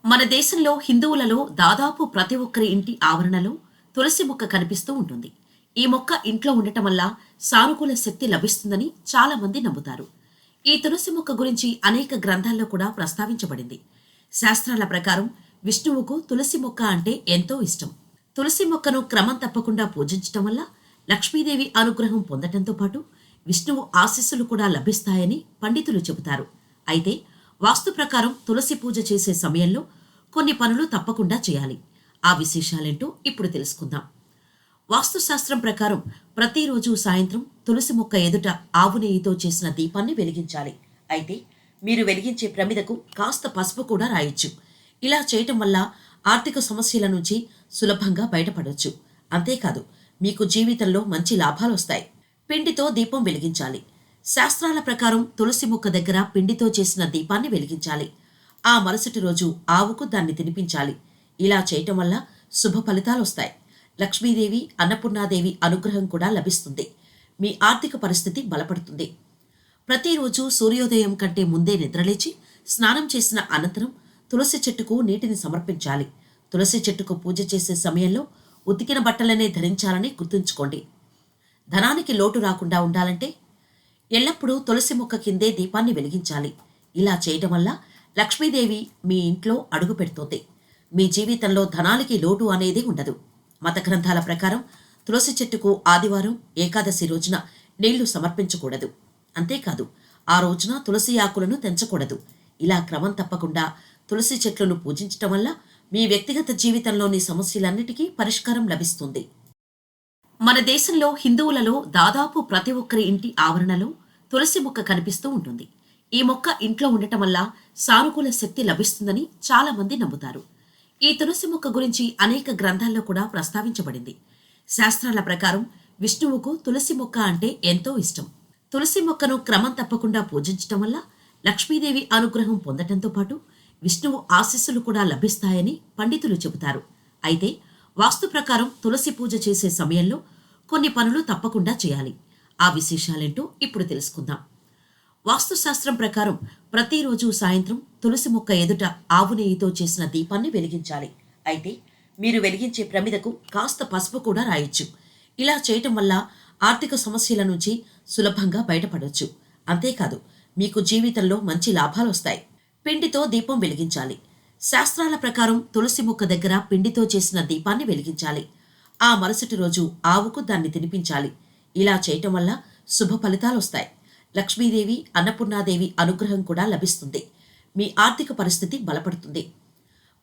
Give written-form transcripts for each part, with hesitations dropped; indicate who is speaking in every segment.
Speaker 1: మన దేశంలో హిందువులలో దాదాపు ప్రతి ఒక్కరి ఇంటి ఆవరణలో తులసి మొక్క కనిపిస్తూ ఉంటుంది. ఈ మొక్క ఇంట్లో ఉండటం వల్ల సానుకూల శక్తి లభిస్తుందని చాలా మంది నమ్ముతారు. ఈ తులసి మొక్క గురించి అనేక గ్రంథాల్లో కూడా ప్రస్తావించబడింది. శాస్త్రాల ప్రకారం విష్ణువుకు తులసి మొక్క అంటే ఎంతో ఇష్టం. తులసి మొక్కను క్రమం తప్పకుండా పూజించటం వల్ల లక్ష్మీదేవి అనుగ్రహం పొందటంతో పాటు విష్ణువు ఆశీస్సులు కూడా లభిస్తాయని పండితులు చెబుతారు. అయితే వాస్తు ప్రకారం తులసి పూజ చేసే సమయంలో కొన్ని పనులు తప్పకుండా చేయాలి. ఆ విశేషాలేంటో ఇప్పుడు తెలుసుకుందాం. వాస్తుశాస్త్రం ప్రకారం ప్రతిరోజు సాయంత్రం తులసి మొక్క ఎదుట ఆవు నెయ్యితో చేసిన దీపాన్ని వెలిగించాలి. అయితే మీరు వెలిగించే ప్రమిదకు కాస్త పసుపు కూడా రాయొచ్చు. ఇలా చేయటం వల్ల ఆర్థిక సమస్యల నుంచి సులభంగా బయటపడొచ్చు. అంతేకాదు, మీకు జీవితంలో మంచి లాభాలు వస్తాయి. పిండితో దీపం వెలిగించాలి. శాస్త్రాల ప్రకారం తులసి మొక్క దగ్గర పిండితో చేసిన దీపాన్ని వెలిగించాలి. ఆ మరుసటి రోజు ఆవుకు దాన్ని తినిపించాలి. ఇలా చేయటం వల్ల శుభ ఫలితాలు వస్తాయి. లక్ష్మీదేవి, అన్నపూర్ణాదేవి అనుగ్రహం కూడా లభిస్తుంది. మీ ఆర్థిక పరిస్థితి బలపడుతుంది. ప్రతిరోజు సూర్యోదయం కంటే ముందే నిద్రలేచి స్నానం చేసిన అనంతరం తులసి చెట్టుకు నీటిని సమర్పించాలి. తులసి చెట్టుకు పూజ చేసే సమయంలో ఉతికిన బట్టలనే ధరించాలని గుర్తుంచుకోండి. ధనానికి లోటు రాకుండా ఉండాలంటే ఎల్లప్పుడూ తులసి మొక్క కిందే దీపాన్ని వెలిగించాలి. ఇలా చేయటం వల్ల లక్ష్మీదేవి మీ ఇంట్లో అడుగు పెడుతోంది. మీ జీవితంలో ధనానికి లోటు అనేది ఉండదు. మత గ్రంథాల ప్రకారం తులసి చెట్టుకు ఆదివారం, ఏకాదశి రోజున నీళ్లు సమర్పించకూడదు. అంతేకాదు, ఆ రోజున తులసి ఆకులను తెంచకూడదు. ఇలా క్రమం తప్పకుండా తులసి చెట్లను పూజించటం వల్ల మీ వ్యక్తిగత జీవితంలోని సమస్యలన్నిటికీ పరిష్కారం లభిస్తుంది. మన దేశంలో హిందువులలో దాదాపు ప్రతి ఒక్కరి ఇంటి ఆవరణలో తులసి మొక్క కనిపిస్తూ ఉంటుంది. ఈ మొక్క ఇంట్లో ఉండటం వల్ల సానుకూల శక్తి లభిస్తుందని చాలా మంది నమ్ముతారు. ఈ తులసి మొక్క గురించి అనేక గ్రంథాల్లో కూడా ప్రస్తావించబడింది. శాస్త్రాల ప్రకారం విష్ణువుకు తులసి మొక్క అంటే ఎంతో ఇష్టం. తులసి మొక్కను క్రమం తప్పకుండా పూజించటం వల్ల లక్ష్మీదేవి అనుగ్రహం పొందటంతో పాటు విష్ణువు ఆశీస్సులు కూడా లభిస్తాయని పండితులు చెబుతారు. అయితే వాస్తు ప్రకారం తులసి పూజ చేసే సమయంలో కొన్ని పనులు తప్పకుండా చేయాలి. ఆ విశేషాలేంటో ఇప్పుడు తెలుసుకుందాం. వాస్తుశాస్త్రం ప్రకారం ప్రతిరోజు సాయంత్రం తులసి మొక్క ఎదుట ఆవు నెయ్యితో చేసిన దీపాన్ని వెలిగించాలి. అయితే మీరు వెలిగించే ప్రమిదకు కాస్త పసుపు కూడా రాయొచ్చు. ఇలా చేయటం వల్ల ఆర్థిక సమస్యల నుంచి సులభంగా బయటపడొచ్చు. అంతేకాదు, మీకు జీవితంలో మంచి లాభాలు వస్తాయి. పిండితో దీపం వెలిగించాలి. శాస్త్రాల ప్రకారం తులసి మొక్క దగ్గర పిండితో చేసిన దీపాన్ని వెలిగించాలి. ఆ మరుసటి రోజు ఆవుకు దాన్ని తినిపించాలి. ఇలా చేయటం వల్ల శుభ ఫలితాలు వస్తాయి. లక్ష్మీదేవి, అన్నపూర్ణాదేవి అనుగ్రహం కూడా లభిస్తుంది. మీ ఆర్థిక పరిస్థితి బలపడుతుంది.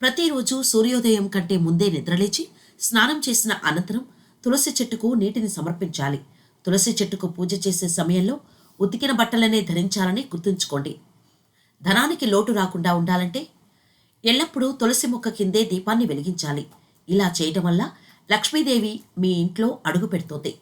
Speaker 1: ప్రతిరోజు సూర్యోదయం కంటే ముందే నిద్రలేచి స్నానం చేసిన అనంతరం తులసి చెట్టుకు నీటిని సమర్పించాలి. తులసి చెట్టుకు పూజ చేసే సమయంలో ఉతికిన బట్టలనే ధరించాలని గుర్తుంచుకోండి. ధనానికి లోటు రాకుండా ఉండాలంటే ఎల్లప్పుడూ తులసి మొక్క కిందే దీపాన్ని వెలిగించాలి. ఇలా చేయటం వల్ల లక్ష్మీదేవి మీ ఇంట్లో అడుగు పెడుతోంది.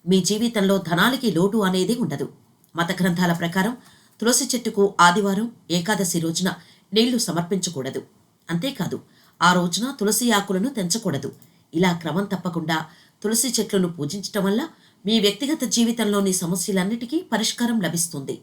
Speaker 1: మీ జీవితంలో ధనానికి లోటు అనేది ఉండదు. మత గ్రంథాల ప్రకారం తులసి చెట్టుకు ఆదివారం, ఏకాదశి రోజున నీళ్లు సమర్పించకూడదు. అంతేకాదు, ఆ రోజున తులసి ఆకులను తెంచకూడదు. ఇలా క్రమం తప్పకుండా తులసి చెట్లను పూజించటం వల్ల మీ వ్యక్తిగత జీవితంలోని సమస్యలన్నిటికీ పరిష్కారం లభిస్తుంది.